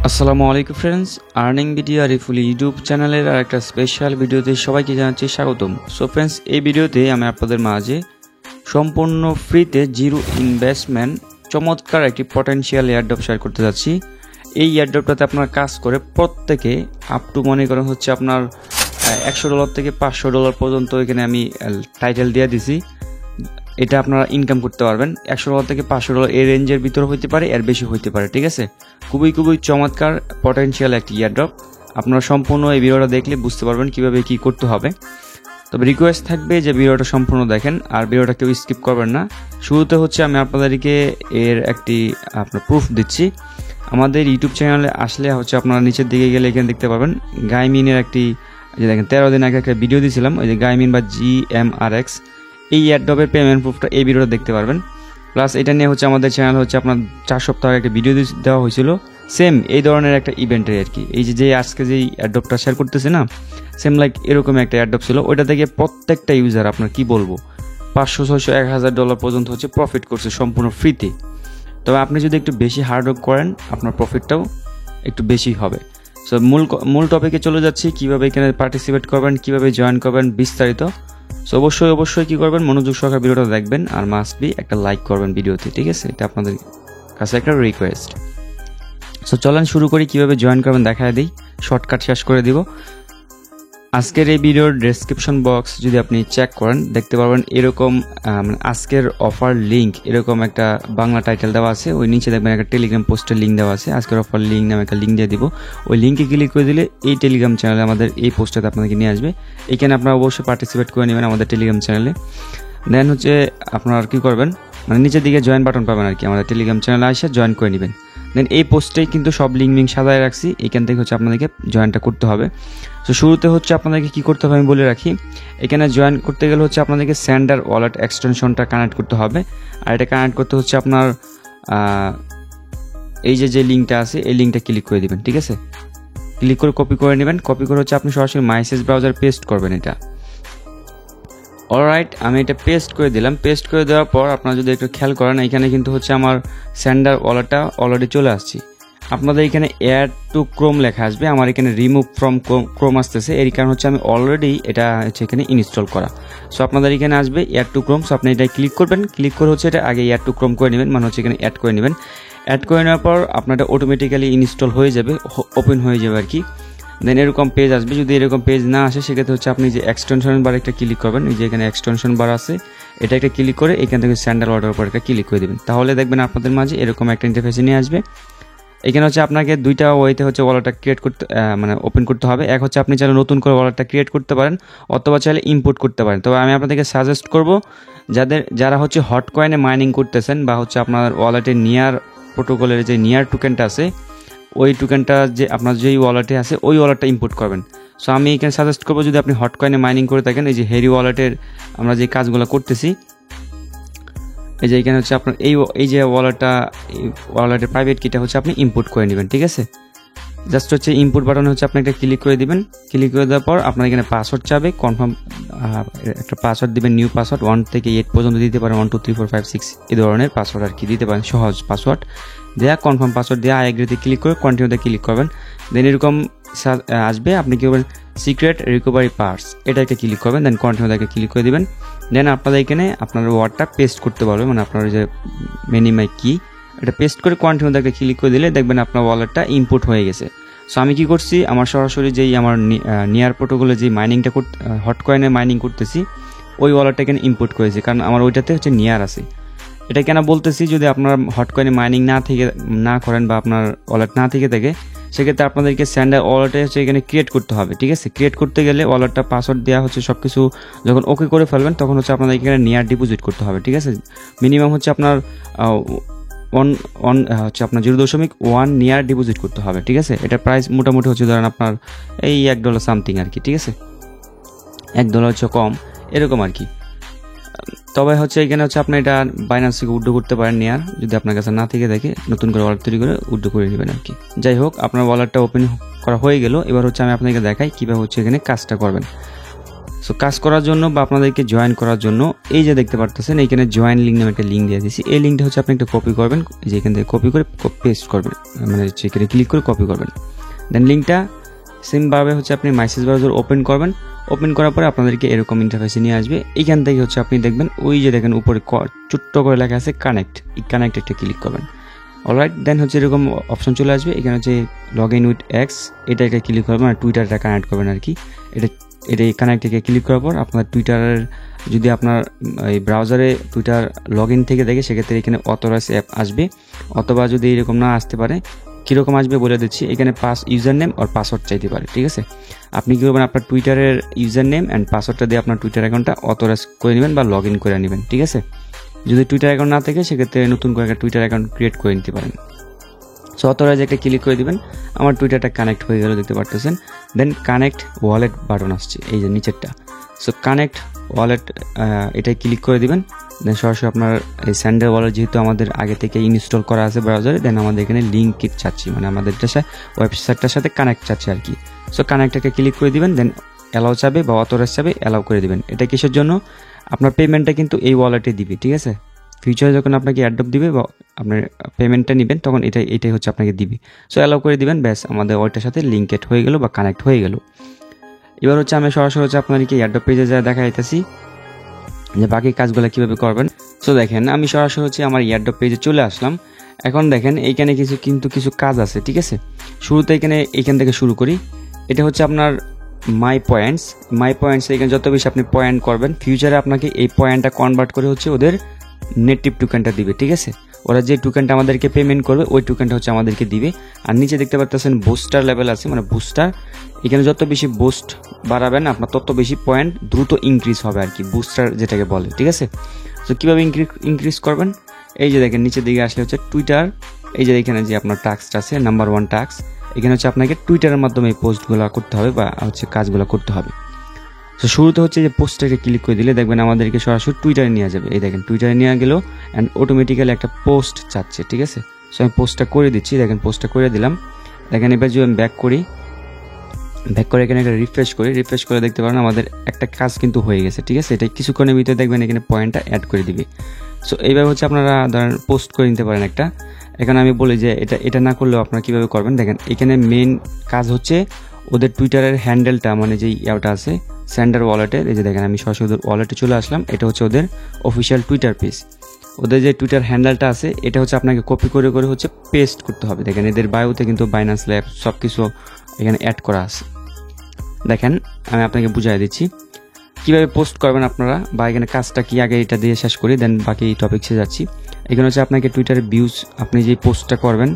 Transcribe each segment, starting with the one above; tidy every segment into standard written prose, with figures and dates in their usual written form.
আসসালামু আলাইকুম friends, earning video Ariful YouTube চ্যানেলের আর একটা স্পেশাল ভিডিওতে সবাইকে জানাচ্ছি স্বাগতম। সো ফ্রেন্ডস, এই ভিডিওতে আমি আপনাদের মাঝে সম্পূর্ণ ফ্রিতে জিরো ইনভেস্টমেন্ট চমৎকার একটি পটেনশিয়াল এয়ারড্রপ শেয়ার করতে যাচ্ছি। এই এয়ারড্রপটাতে আপনার কাজ করে প্রত্যেকে আপ টু মনে করেন হচ্ছে আপনার $100 থেকে $500 পর্যন্ত এখানে আমি টাইটেল দিয়ে দিছি। এটা আপনারা ইনকাম করতে পারবেন $100 থেকে $500 এই রেঞ্জের ভিতরে হইতে পারে, এর বেশি হইতে পারে। ঠিক আছে, খুবই চমৎকার পটেনশিয়াল একটি এয়ারড্রপ। আপনারা সম্পূর্ণ এই ভিডিওটা দেখলে বুঝতে পারবেন কিভাবে কি করতে হবে। তবে রিকোয়েস্ট থাকবে যে ভিডিওটা সম্পূর্ণ দেখেন আর ভিডিওটা কেউ স্কিপ করবেন না। শুরুতে হচ্ছে আমি আপনাদেরকে এর একটি আপনার প্রুফ দিচ্ছি। আমাদের ইউটিউব চ্যানেলে আসলে হচ্ছে আপনারা নিচের দিকে গেলে এখানে দেখতে পাবেন গাইমিনের একটি, যে দেখেন 13 দিন আগে একটা ভিডিও দিয়েছিলাম, ওই যে গাইমিন বা GMRX, এই এয়ারড্রপের পেমেন্ট প্রুফটা এই ভিডিওটা দেখতে পারবেন। প্লাস এটা নিয়ে হচ্ছে আমাদের চ্যানেল হচ্ছে আপনার 4 সপ্তাহ আগে একটা ভিডিও দেওয়া হয়েছিল সেম এই ধরনের একটা ইভেন্টের আর কি। এই যে আজকে যেই এয়ারড্রপটা শেয়ার করতেছে না, সেম লাইক এরকম একটা এয়ারড্রপ ছিল। ওইটা থেকে প্রত্যেকটা ইউজার আপনার কি বলবো $500, $600, $1000 পর্যন্ত হচ্ছে প্রফিট করছে সম্পূর্ণ ফ্রিতে। তবে আপনি যদি একটু বেশি হার্ডওয়ার্ক করেন আপনার প্রফিটটাও একটু বেশি হবে। সো মূল টপিকে চলে যাচ্ছি, কিভাবে এখানে পার্টিসিপেট করবেন, কিভাবে জয়েন করবেন বিস্তারিত। সো অবশ্যই কি করবেন, মনোযোগ সহকারে ভিডিওটা দেখবেন আর মাস্ট বি একটা লাইক করবেন ভিডিওতে। ঠিক আছে, এটা আপনাদের কাছে একটা রিকোয়েস্ট। সো চলেন শুরু করি, কিভাবে জয়েন করবেন দেখায় দিই, শর্টকাট শেষ করে দিব। আজকের এই ভিডিওর ডেসক্রিপশন বক্স যদি আপনি চেক করেন দেখতে পারবেন এরকম আজকের অফার লিঙ্ক, এরকম একটা বাংলা টাইটেল দেওয়া আছে। ওই নিচে দেখবেন একটা টেলিগ্রাম পোস্টের লিঙ্ক দেওয়া আছে, আজকের অফার লিঙ্ক নামে একটা লিঙ্ক দিয়ে দিব। ওই লিঙ্কে ক্লিক করে দিলে এই টেলিগ্রাম চ্যানেলে আমাদের এই পোস্টটাতে আপনাদেরকে নিয়ে আসবে। এখানে আপনারা অবশ্যই পার্টিসিপেট করে নেবেন আমাদের টেলিগ্রাম চ্যানেলে। দেন হচ্ছে আপনারা কি করবেন, নিচের দিকে জয়েন বাটন পাবেন আর কি, আমাদের টেলিগ্রাম চ্যানেলে এসে জয়েন করে নেবেন। দেন এই পোস্টেই কিন্তু সব লিঙ্ক সাজায় রাখছি, এখান থেকে হচ্ছে আপনাদেরকে জয়েনটা করতে হবে। তো শুরুতে হচ্ছে আপনাদেরকে কি করতে হবে আমি বলে রাখি। এখানে জয়েন করতে গেলে হচ্ছে আপনাদেরকে স্যান্ডার ওয়ালেট এক্সটেনশনটা কানেক্ট করতে হবে। আর এটা কানেক্ট করতে হচ্ছে আপনার এই যে লিঙ্কটা আছে এই লিঙ্কটা ক্লিক করে দিবেন। ঠিক আছে, ক্লিক করে কপি করে নেবেন। কপি করে হচ্ছে আপনি সরাসরি মাইসেজ ব্রাউজার পেস্ট করবেন এটা। অলরাইট, আমি এটা পেস্ট করে দিলাম। পেস্ট করে দেওয়ার পর আপনারা যদি একটু খেয়াল করেন, এখানে কিন্তু হচ্ছে আমার স্যান্ডার ওয়ালেটটা অলরেডি চলে আসছে। আপনাদের এখানে অ্যাড টু ক্রোম লেখা আসবে, আমার এখানে রিমুভ ফ্রম ক্রোম আসতেছে। এর কারণ হচ্ছে আমি অলরেডি এটা হচ্ছে এখানে ইনস্টল করা। সো আপনাদের এখানে আসবে অ্যাড টু ক্রোম। সো আপনি এটা ক্লিক করবেন, ক্লিক করে হচ্ছে এটা আগে অ্যাড টু ক্রোম করে নেবেন, মানে হচ্ছে এখানে অ্যাড করে নেবেন। অ্যাড করে নেওয়ার পর আপনার এটা অটোমেটিক্যালি ইনস্টল হয়ে যাবে, ওপেন হয়ে যাবে আর কি। দেন এরকম পেজ আসবে। যদি এরকম পেজ না আসে সেক্ষেত্রে হচ্ছে আপনি যে এক্সটেনশন বার একটা ক্লিক করবেন, এই যে এখানে এক্সটেনশন বার আছে এটা একটা ক্লিক করে এখান থেকে স্যান্ডার ওয়ালেটের উপর একটা ক্লিক করে দেবেন। তাহলে দেখবেন আপনাদের মাঝে এরকম একটা ইন্টারফেসে নিয়ে আসবে। এখানে হচ্ছে আপনাকে দুইটা ওয়েতে হচ্ছে ওয়ালেটটা ক্রিয়েট করতে ওপেন করতে হবে। এক হচ্ছে আপনি চাইলে নতুন করে ওয়ালেটটা ক্রিয়েট করতে পারেন, অথবা চাইলে ইম্পোর্ট করতে পারেন। তবে আমি আপনাদেরকে সাজেস্ট করব যারা হচ্ছে হট কয়েনে মাইনিং করতেছেন বা হচ্ছে আপনার ওয়ালেটের নিয়ার প্রোটোকলের যে নিয়ার টোকেনটা আছে ওই টোকেনটা যে আপনার যেই ওয়ালেটে আছে ওই ওয়ালেটটা ইম্পোর্ট করবেন। সো আমি এখানে সাজেস্ট করবো, যদি আপনি হট কয়েনে মাইনিং করে থাকেন, এই যে হেরি ওয়ালেটের আমরা যে কাজগুলো করতেছি, এই যে এখানে হচ্ছে আপনার এই যে ওয়ালেটের প্রাইভেট কিটা হচ্ছে আপনি ইম্পোর্ট করে নেবেন। ঠিক আছে, জাস্ট হচ্ছে ইম্পোর্ট বাটনে হচ্ছে আপনি একটা ক্লিক করে দিবেন। ক্লিক করে দেওয়ার পর আপনার এখানে পাসওয়ার্ড চাবে, কনফার্ম একটা পাসওয়ার্ড দিবেন, নিউ পাসওয়ার্ড 1 থেকে 8 পর্যন্ত দিতে পারেন, 1 2 3 4 5 6 এই ধরনের পাসওয়ার্ড আর কি দিতে পারেন, সহজ পাসওয়ার্ড দেয়া। কনফার্ম পাসওয়ার্ড দেওয়া, আই এগ্রিতে ক্লিক করে কন্টিনিউতে ক্লিক করবেন। দেন এরকম আসবে, আপনি কি করবেন, সিক্রেট রিকভারি পার্টস এটা একটা ক্লিক করবেন। দেন কন্টিনিউতে ক্লিক করে দিবেন। দেন আপনাদের এখানে আপনার ওয়ার্ডটা পেস্ট করতে পারবে, মানে আপনার যে মিনিমাই কি এটা পেস্ট করে কন্টিনিউতে একটা ক্লিক করে দিলে দেখবেন আপনার ওয়ালেটটা ইম্পোর্ট হয়ে গেছে। সো আমি কি করছি, আমার সরাসরি যেই আমার নিয়ার প্রোটোকলে যে মাইনিংটা হট কয়েনে মাইনিং করতেছি ওই ওয়ালেটটা এখানে ইম্পোর্ট করেছি, কারণ আমার ওইটাতে হচ্ছে নিয়ার আছে। এটা কেন বলতেছি, যদি আপনার হট কয়েনে মাইনিং না করেন বা আপনার ওয়ালেট না থেকে থাকে সেক্ষেত্রে আপনাদেরকে স্যান্ডার ওয়ালেটে হচ্ছে এখানে ক্রিয়েট করতে হবে। ঠিক আছে, ক্রিয়েট করতে গেলে ওয়ালেটটা পাসওয়ার্ড দেওয়া হচ্ছে সব কিছু যখন ওকে করে ফেলবেন তখন হচ্ছে আপনাদের এখানে নিয়ার ডিপোজিট করতে হবে। ঠিক আছে, মিনিমাম হচ্ছে আপনার হচ্ছে আপনার 0.1 নিয়ার ডিপোজিট করতে হবে। ঠিক আছে, এটা প্রাইস মোটামুটি হচ্ছে ধরেন আপনার এই $1 সামথিং আর কি। ঠিক আছে, $1 হচ্ছে কম এরকম আর কি। তবে হচ্ছে এখানে হচ্ছে আপনি এটা বাইন্যান্স থেকে উইথড্র করতে পারেন নিয়ার, যদি আপনার কাছে না থেকে দেখে নতুন করে ওয়ালেট তৈরি করে উইথড্র করে নেবেন আর কি। যাই হোক, আপনার ওয়ালেটটা ওপেন করা হয়ে গেল। এবার হচ্ছে আমি আপনাকে দেখাই কীভাবে হচ্ছে এখানে কাজটা করবেন। সো কাজ করার জন্য বা আপনাদেরকে জয়েন করার জন্য এই যে দেখতে পারতেছেন এইখানে জয়েন লিঙ্ক নামে একটা লিঙ্ক দিয়ে দিয়েছি। এই লিঙ্কটা হচ্ছে আপনি একটা কপি করবেন, যে এখান থেকে কপি করে পেস্ট করবেন, মানে সেখানে ক্লিক করে কপি করবেন। দেন লিঙ্কটা সেমভাবে হচ্ছে আপনি মেসেজ ব্রাউজার ওপেন করবেন। ওপেন করার পরে আপনাদেরকে এরকম ইন্টারফেসে নিয়ে আসবে। এইখান থেকে হচ্ছে আপনি দেখবেন ওই যে দেখেন উপরে ছোট্ট করে লেখা আছে কানেক্ট, এই কানেক্ট একটা ক্লিক করবেন। অলরাইট, দেন হচ্ছে এরকম অপশন চলে আসবে। এখানে হচ্ছে লগ ইন উইথ এক্স, এটা একটা ক্লিক করবেন, আর টুইটারটা কানেক্ট করবেন আর কি। এটা কানেক্ট থেকে ক্লিক করার পর আপনার টুইটারের যদি আপনার এই ব্রাউজারে টুইটার লগ ইন থেকে দেখে সেক্ষেত্রে এখানে অথরাইজ অ্যাপ আসবে, অথবা যদি এরকম না আসতে পারে কীরকম আসবে বলে দিচ্ছি। এখানে ইউজার নেম আর পাসওয়ার্ড চাইতে পারে, ঠিক আছে। আপনি কী করবেন, আপনার টুইটারের ইউজার নেম অ্যান্ড পাসওয়ার্ডটা দিয়ে আপনার টুইটার অ্যাকাউন্টটা অথরাইজ করে নেবেন বা লগ ইন করে নেবেন, ঠিক আছে। যদি টুইটার অ্যাকাউন্ট না থাকে সেক্ষেত্রে নতুন করে একটা টুইটার অ্যাকাউন্ট ক্রিয়েট করে নিতে পারেন। সো অথরাইজ একটা ক্লিক করে দিবেন, আমার টুইটারটা কানেক্ট হয়ে গেল দেখতে পারতেছেন। দেন কানেক্ট ওয়ালেট বাটন আসছে এই যে নিচেরটা। সো কানেক্ট ওয়ালেট এটাই ক্লিক করে দিবেন। দেন সরাসরি আপনার এই স্যান্ডেল ওয়ালেট যেহেতু আমাদের আগে থেকে ইনস্টল করা আছে ব্রাউজারে, দেন আমাদের এখানে লিঙ্ক চাচ্ছি, মানে আমাদের ওয়েবসাইটটার সাথে কানেক্ট চাচ্ছে আর কি। সো কানেক্টটাকে ক্লিক করে দিবেন, দেন অ্যালাউ চাবে বা অথরাইজ চাবে, অ্যালাউ করে দিবেন। এটা কিসের জন্য, আপনার পেমেন্টটা কিন্তু এই ওয়ালেটে দিবে, ঠিক আছে। ফিউচারে যখন আপনাকে অ্যাডপ্ট দিবে বা আপনার পেমেন্টটা নেবেন তখন এটাই হচ্ছে আপনাকে দিবে। সো অ্যালাউ করে দিবেন, ব্যাস আমাদের ওইটার সাথে লিঙ্কেড হয়ে গেল বা কানেক্ট হয়ে গেল। এবার হচ্ছে আমি সরাসরি হচ্ছে আপনাদেরকে অ্যাডপ্ট পেজে যা দেখা যাইতেছি যে বাকি কাজগুলো কীভাবে করবেন। সো দেখেন আমি সরাসরি হচ্ছে আমার অ্যাডপ্ট পেজে চলে আসলাম। এখন দেখেন এইখানে কিছু কাজ আছে, ঠিক আছে। শুরুতে এইখান থেকে শুরু করি। এটা হচ্ছে আপনার মাই পয়েন্টস। এখানে যত বেশি আপনি পয়েন্ট করবেন ফিউচারে আপনাকে এই পয়েন্টটা কনভার্ট করে হচ্ছে ওদের নেটিভ টোকেনটা দিবে, ঠিক আছে। ওরা যে টোকেনটা আমাদেরকে পেমেন্ট করবে ওই টোকেনটা হচ্ছে আমাদেরকে দিবে। আর নিচে দেখতে পাচ্ছেন বুস্টার লেভেল আছে, মানে বুস্টার। এখানে যত বেশি বুস্ট বাড়াবেন আপনার তত বেশি পয়েন্ট দ্রুত ইনক্রিজ হবে আর কি, বুস্টার যেটাকে বলে, ঠিক আছে। তো কীভাবে ইনক্রিজ করবেন, এই যে দেখেন নিচের দিকে আসলে হচ্ছে টুইটার, এই যে এখানে যে আপনার টাস্ক আছে নাম্বার 1 টাস্ক, এখানে হচ্ছে আপনাকে টুইটারের মাধ্যমে এই পোস্টগুলো করতে হবে বা হচ্ছে কাজগুলো করতে হবে। তো শুরুতে হচ্ছে যে পোস্টটাকে ক্লিক করে দিলে দেখবেন আমাদেরকে সরাসরি টুইটারে নিয়ে যাবে। এই দেখেন টুইটারে নিয়ে গেল অ্যান্ড অটোমেটিক্যালি একটা পোস্ট চাচ্ছে, ঠিক আছে। সো আমি পোস্টটা করে দিচ্ছি, দেখেন পোস্টটা করে দিলাম। দেখেন এবার যদি আমি ব্যাক করে এখানে একটা রিফ্রেশ করে দেখতে পারেন আমাদের একটা কাজ কিন্তু হয়ে গেছে, ঠিক আছে। এটা কিছুক্ষণের ভিতরে দেখবেন এখানে পয়েন্টটা অ্যাড করে দিবে। সো এইভাবে হচ্ছে আপনারা ধরেন পোস্ট করে নিতে পারেন একটা। এখন আমি বলি যে এটা না করলেও আপনারা কীভাবে করবেন, দেখেন এখানে মেন কাজ হচ্ছে ওদের টুইটারের হ্যান্ডেলটা, মানে যেই ইয়াটা আছে স্যান্ডার ওয়ালেটের, এই যে দেখেন আমি সরাসরি ওদের ওয়ালেটে চলে আসলাম। এটা হচ্ছে ওদের অফিসিয়াল টুইটার পেজ। ওদের যে টুইটার হ্যান্ডেলটা আছে এটা হচ্ছে আপনাকে কপি করে হচ্ছে পেস্ট করতে হবে। দেখেন এদের বায়োতে কিন্তু বাইন্যান্স ল্যাব সব কিছু এখানে অ্যাড করা আছে। দেখেন আমি আপনাকে বুঝিয়ে দিচ্ছি কীভাবে পোস্ট করবেন আপনারা, বা এখানে কাজটা কি আগে এটা দিয়ে শেষ করি দেন বাকি টপিক্সে যাচ্ছি। এখানে হচ্ছে আপনাকে টুইটারে ভিউজ, আপনি যে পোস্টটা করবেন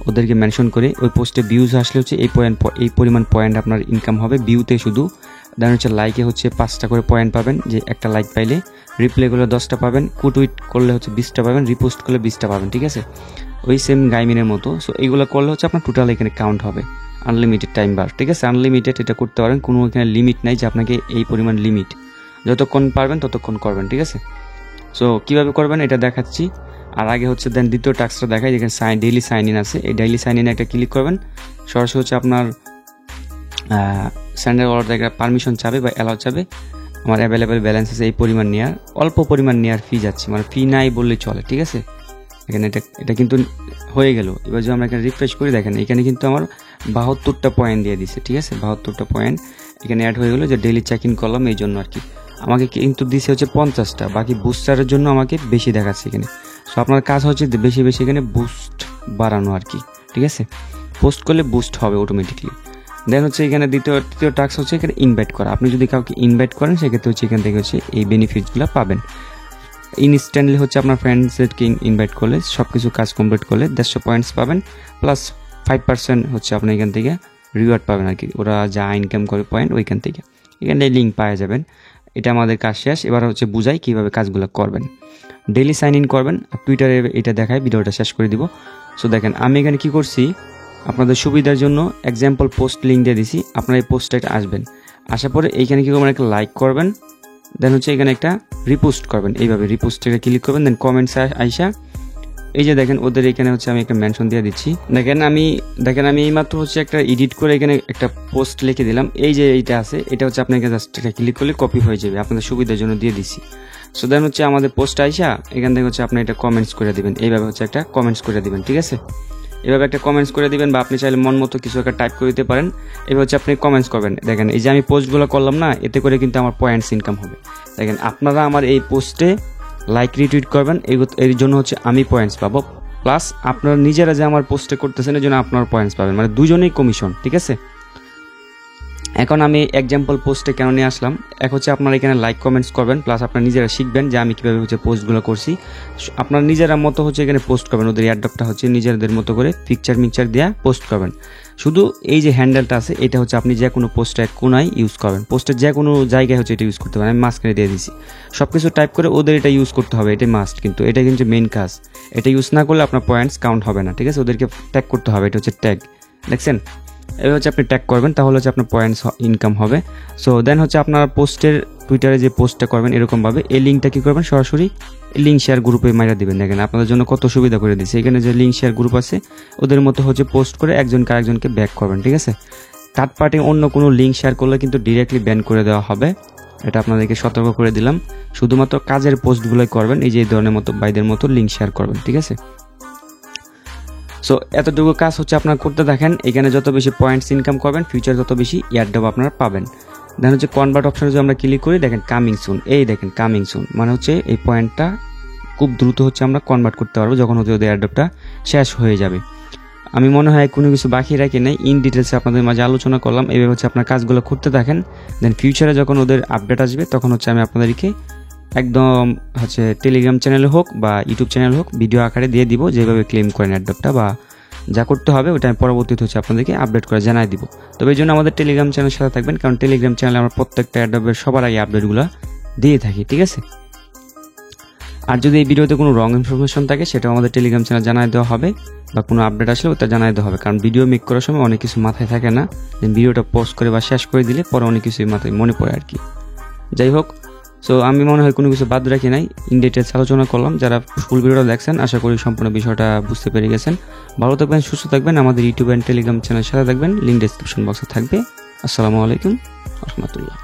ওদেরকে মেনশন করে ওই পোস্টে ভিউজ আসলে হচ্ছে এই পরিমাণ পয়েন্ট আপনার ইনকাম হবে ভিউতে শুধু। দেন হচ্ছে লাইকে হচ্ছে 5টা করে পয়েন্ট পাবেন, যে একটা লাইক পাইলে। রিপ্লে করলে 10টা পাবেন, কুটুইট করলে হচ্ছে 20টা পাবেন, রিপোস্ট করলে 20টা পাবেন, ঠিক আছে। ওই সেম গাইমিনের মতো। সো এইগুলো করলে হচ্ছে আপনার টোটাল এখানে কাউন্ট হবে। আনলিমিটেড টাইম বার, ঠিক আছে। আনলিমিটেড এটা করতে পারেন, কোনো এখানে লিমিট নাই যে আপনাকে এই পরিমাণ লিমিট, যতক্ষণ পারবেন ততক্ষণ করবেন, ঠিক আছে। সো কীভাবে করবেন এটা দেখাচ্ছি। আর আগে হচ্ছে দেন দ্বিতীয় টাস্কটা দেখাই, যেখানে ডেইলি সাইন ইন আছে। এই ডেইলি সাইন ইনে একটা ক্লিক করবেন, সরাসরি হচ্ছে আপনার স্যান্ডার ওয়ালেট থেকে পারমিশন চাবে বা অ্যালাউ চাবে। আমার অ্যাভেলেবেল ব্যালেন্স আছে এই পরিমাণ নেওয়ার, অল্প পরিমাণ নেওয়ার ফি যাচ্ছে, মানে ফি নাই বললেই চলে, ঠিক আছে। এখানে এটা কিন্তু হয়ে গেল। এবার যদি আমরা এখানে রিফ্রেশ করি দেখেন এখানে কিন্তু আমার 72টা পয়েন্ট দিয়ে দিছে, ঠিক আছে। 72টা পয়েন্ট এখানে অ্যাড হয়ে গেলো, যে ডেইলি চেক ইন করলাম এই জন্য আর কি। আমাকে কিন্তু দিছে হচ্ছে 50টা, বাকি বুস্টারের জন্য আমাকে বেশি দেখাচ্ছে এখানে। সো আপনার কাজ হচ্ছে বেশি এখানে বুস্ট বাড়ানো আর কি, ঠিক আছে। পোস্ট করলে বুস্ট হবে অটোমেটিকলি। দেন হচ্ছে এখানে তৃতীয় টাস্ক হচ্ছে এখানে ইনভাইট করা। আপনি যদি কাউকে ইনভাইট করেন সেক্ষেত্রে হচ্ছে এখান থেকে হচ্ছে এই বেনিফিটসগুলো পাবেন। ইনস্ট্যান্টলি হচ্ছে আপনার ফ্রেন্ডসদেরকে ইনভাইট করলে সব কিছু কাজ কমপ্লিট করলে 150 পয়েন্টস পাবেন, প্লাস 5% হচ্ছে আপনি এখান থেকে রিওয়ার্ড পাবেন আর কি। ওরা যা ইনকাম করে পয়েন্ট ওইখান থেকে এখানে লিঙ্ক পাওয়া যাবেন। এটা আমাদের কাজ শেষ। এবার হচ্ছে বুঝাই কীভাবে কাজগুলো করবেন। ডেইলি সাইন ইন করবেন, আর টুইটারে এটা দেখায়, ভিডিওটা শেষ করে দিব। সো দেখেন আমি এখানে কি করছি, আপনাদের সুবিধার জন্য এক্সাম্পল পোস্ট লিঙ্ক দিয়ে দিছি। আপনারা এই পোস্টটা আসবেন, আসার পরে এইখানে কী করবেন, একটা লাইক করবেন। দেন হচ্ছে এখানে একটা রিপোস্ট করবেন, এইভাবে রিপোস্টে ক্লিক করবেন। দেন কমেন্টস আইসা এই যে দেখেন ওদের এখানে হচ্ছে আমি একটা মেনশন দিয়ে দিচ্ছি। দেখেন আমি এইমাত্র হচ্ছে একটা এডিট করে এখানে একটা পোস্ট লিখে দিলাম। এই যে এইটা আছে, এটা হচ্ছে আপনাকে জাস্ট এটা ক্লিক করলে কপি হয়ে যাবে, আপনাদের সুবিধার জন্য দিয়ে দিচ্ছি। সো দেন হচ্ছে আমাদের পোস্ট আইসা এখান থেকে হচ্ছে আপনি এটা কমেন্টস করে দিবেন, এইভাবে হচ্ছে একটা কমেন্টস করে দিবেন, ঠিক আছে? এভাবে একটা কমেন্টস করে দিবেন, বা আপনি চাইলে মন মতো কিছু একটা টাইপ করে দিতে পারেন। এভাবে হচ্ছে আপনি কমেন্টস করবেন। দেখেন এই যে আমি পোস্টগুলো করলাম না, এতে করে কিন্তু আমার পয়েন্টস ইনকাম হবে। দেখেন আপনারা আমার এই পোস্টে লাইক রিটুইট করবেন, এর জন্য হচ্ছে আমি পয়েন্টস পাবো, প্লাস আপনারা নিজেরা যে আমার পোস্টে করতেছেন এর জন্য আপনার পয়েন্টস পাবেন, মানে দুজনেই কমিশন, ঠিক আছে? এখন আমি এক্সাম্পল পোস্টে কেন নিয়ে আসলাম, এক হচ্ছে আপনারা এখানে লাইক কমেন্টস করবেন, প্লাস আপনারা নিজেরা শিখবেন যে আমি কীভাবে হচ্ছে পোস্টগুলো করছি। আপনারা নিজেরা মতো হচ্ছে এখানে পোস্ট করবেন, ওদের এয়ারড্রপটা হচ্ছে নিজেদের মতো করে পিকচার দেওয়া পোস্ট করবেন। শুধু এই যে হ্যান্ডেলটা আছে এটা হচ্ছে আপনি যে কোনো পোস্টে কোনায় ইউজ করবেন, পোস্টের যে কোনো জায়গায় হচ্ছে এটা ইউজ করতে পারেন। আমি মাঝখানে দিয়ে দিয়েছি, সব কিছু টাইপ করে ওদের এটা ইউজ করতে হবে, এটা মাস্ট, কিন্তু এটা কিন্তু মেইন কাজ। এটা ইউজ না করলে আপনার পয়েন্টস কাউন্ট হবে না, ঠিক আছে? ওদেরকে ট্যাগ করতে হবে, এটা হচ্ছে ট্যাগ, দেখছেন? এবার হচ্ছে আপনি ট্যাগ করবেন, তাহলে হচ্ছে আপনার পয়েন্টস ইনকাম হবে। সো দেন হচ্ছে আপনার পোস্টের টুইটারে যে পোস্টটা করবেন এরকমভাবে এই লিঙ্কটা কী করবেন, সরাসরি লিঙ্ক শেয়ার গ্রুপে মাইরা দিবেন। দেখেন আপনাদের জন্য কত সুবিধা করে দিচ্ছে, এখানে যে লিঙ্ক শেয়ার গ্রুপ আছে ওদের মতো হচ্ছে পোস্ট করে একজনকে আরেকজনকে ব্যাক করবেন, ঠিক আছে? থার্ড পার্টি অন্য কোনো লিঙ্ক শেয়ার করলে কিন্তু ডিরেক্টলি ব্যান করে দেওয়া হবে, এটা আপনাদেরকে সতর্ক করে দিলাম। শুধুমাত্র কাজের পোস্টগুলোই করবেন, এই যে এই ধরনের মতো বাইদের মতো লিঙ্ক শেয়ার করবেন, ঠিক আছে? সো এতটুকু কাজ হচ্ছে আপনারা করতে থাকেন। এখানে যত বেশি পয়েন্টস ইনকাম করবেন ফিউচার তত বেশি এয়ারড্রপ আপনারা পাবেন। দেন হচ্ছে কনভার্ট অপশনে যদি আমরা ক্লিক করি, দেখেন কামিং সুন, এই দেখেন কামিং সুন মানে হচ্ছে এই পয়েন্টটা খুব দ্রুত হচ্ছে আমরা কনভার্ট করতে পারবো যখন হচ্ছে ওদের এয়ারড্রপটা শেষ হয়ে যাবে। আমি মনে হয় কোনো কিছু বাকি রাখি নাই, ইন ডিটেলসে আপনাদের মাঝে আলোচনা করলাম। এইভাবে হচ্ছে আপনার কাজগুলো করতে থাকেন, দেন ফিউচারে যখন ওদের আপডেট আসবে তখন হচ্ছে আমি আপনাদেরকে একদম হচ্ছে টেলিগ্রাম চ্যানেলে হোক বা ইউটিউব চ্যানেল হোক ভিডিও আকারে দিয়ে দিব, যেভাবে ক্লেম করেন এয়ারড্রপটা বা যা করতে হবে ওটা আমি পরবর্তীতে হচ্ছে আপনাদেরকে আপডেট করে জানাই দিব। তবে এই জন্য আমাদের টেলিগ্রাম চ্যানেলের সাথে থাকবেন, কারণ টেলিগ্রাম চ্যানেলে আমরা প্রত্যেকটা এয়ারড্রপের সবার আগে আপডেটগুলো দিয়ে থাকি, ঠিক আছে? আর যদি এই ভিডিওতে কোনো রং ইনফরমেশন থাকে সেটাও আমাদের টেলিগ্রাম চ্যানেল জানাই দেওয়া হবে, বা কোনো আপডেট আসলে ওটা জানাই দেওয়া হবে, কারণ ভিডিও মেক করার সময় অনেক কিছু মাথায় থাকে না, ভিডিওটা পোস্ট করে বা শেষ করে দিলে পরে অনেক কিছুই মাথায় মনে পড়ে আর কি। যাই হোক, সো আমি মনে হয় কোনো কিছু বাদ রাখি নাই, ইন ডিটেলস আলোচনা করলাম। যারা ফুল ভিডিওটা দেখছেন আশা করি সম্পূর্ণ বিষয়টা বুঝতে পেরে গেছেন। ভালো থাকবেন, সুস্থ থাকবেন, আমাদের ইউটিউব অ্যান্ড টেলিগ্রাম চ্যানেল সাথে থাকবেন, লিঙ্ক ডেসক্রিপশন বক্সে থাকবে। আসসালামু আলাইকুম রহমতুল্লাহ।